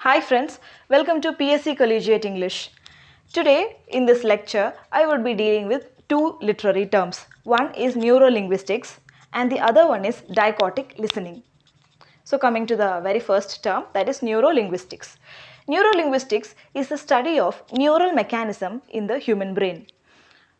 Hi friends, welcome to PSC Collegiate English. Today in this lecture, I would be dealing with two literary terms. One is neurolinguistics and the other one is dichotic listening. So coming to the very first term, that is neurolinguistics. Neurolinguistics is the study of neural mechanism in the human brain.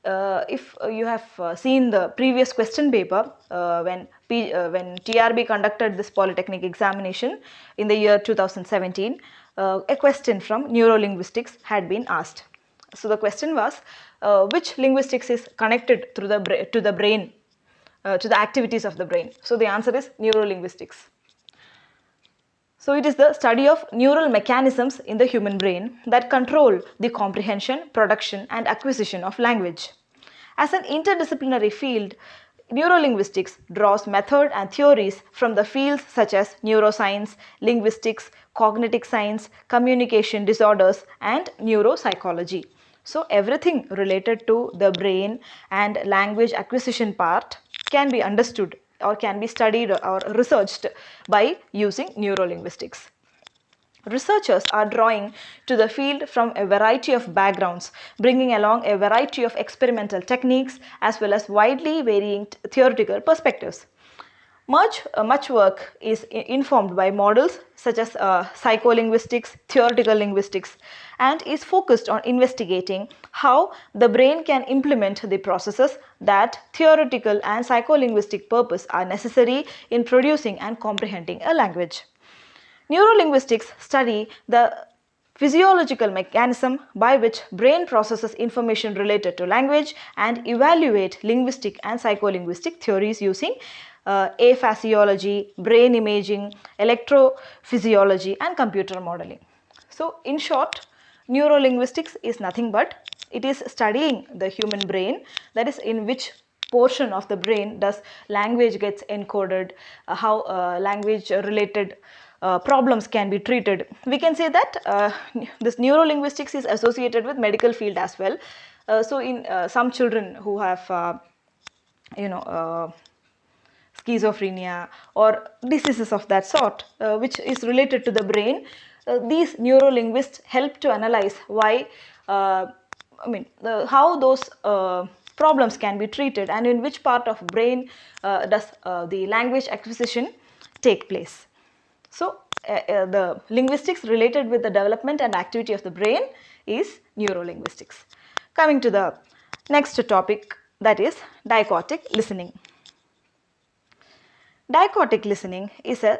If you have seen the previous question paper when TRB conducted this polytechnic examination in the year 2017, a question from neurolinguistics had been asked. So the question was, which linguistics is connected through to the brain, to the activities of the brain? So the answer is neurolinguistics. So it is the study of neural mechanisms in the human brain that control the comprehension, production and acquisition of language. As an interdisciplinary field, neurolinguistics draws method and theories from the fields such as neuroscience, linguistics, cognitive science, communication disorders and neuropsychology. So everything related to the brain and language acquisition part can be understood or can be studied or researched by using neurolinguistics. Researchers are drawing to the field from a variety of backgrounds, bringing along a variety of experimental techniques as well as widely varying theoretical perspectives. Much work is informed by models such as psycholinguistics, theoretical linguistics, and is focused on investigating how the brain can implement the processes that theoretical and psycholinguistic purpose are necessary in producing and comprehending a language. Neurolinguistics study the physiological mechanism by which brain processes information related to language and evaluate linguistic and psycholinguistic theories using aphaseology, brain imaging, electrophysiology and computer modeling. So in short, neurolinguistics is nothing but it is studying the human brain, that is in which portion of the brain does language gets encoded, how language related problems can be treated. We can say that this neurolinguistics is associated with medical field as well. So in some children who have schizophrenia or diseases of that sort which is related to the brain, these neurolinguists help to analyze why how those problems can be treated and in which part of brain does the language acquisition take place. So the linguistics related with the development and activity of the brain is neurolinguistics. Coming to the next topic, that is dichotic listening. Dichotic listening is a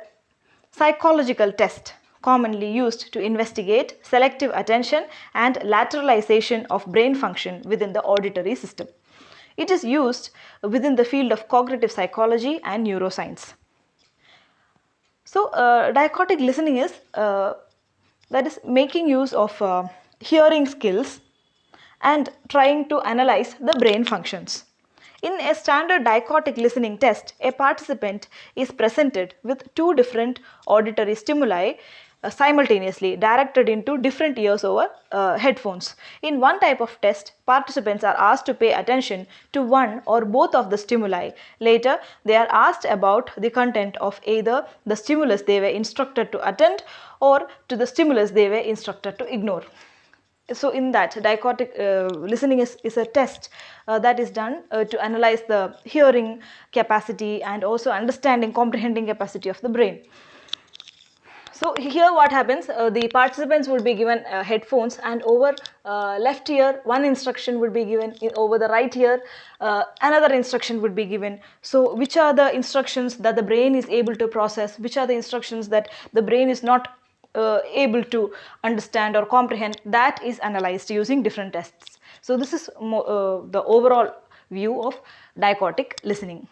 psychological test commonly used to investigate selective attention and lateralization of brain function within the auditory system. It is used within the field of cognitive psychology and neuroscience. So dichotic listening is that is making use of hearing skills and trying to analyze the brain functions. In a standard dichotic listening test, a participant is presented with two different auditory stimuli simultaneously directed into different ears over headphones. In one type of test, participants are asked to pay attention to one or both of the stimuli. Later, they are asked about the content of either the stimulus they were instructed to attend or to the stimulus they were instructed to ignore. So in that, dichotic listening is a test that is done to analyze the hearing capacity and also understanding, comprehending capacity of the brain. So here what happens, the participants would be given headphones and over left ear one instruction would be given, over the right ear another instruction would be given. So which are the instructions that the brain is able to process, which are the instructions that the brain is not able to understand or comprehend, that is analyzed using different tests. So this is the overall view of dichotic listening.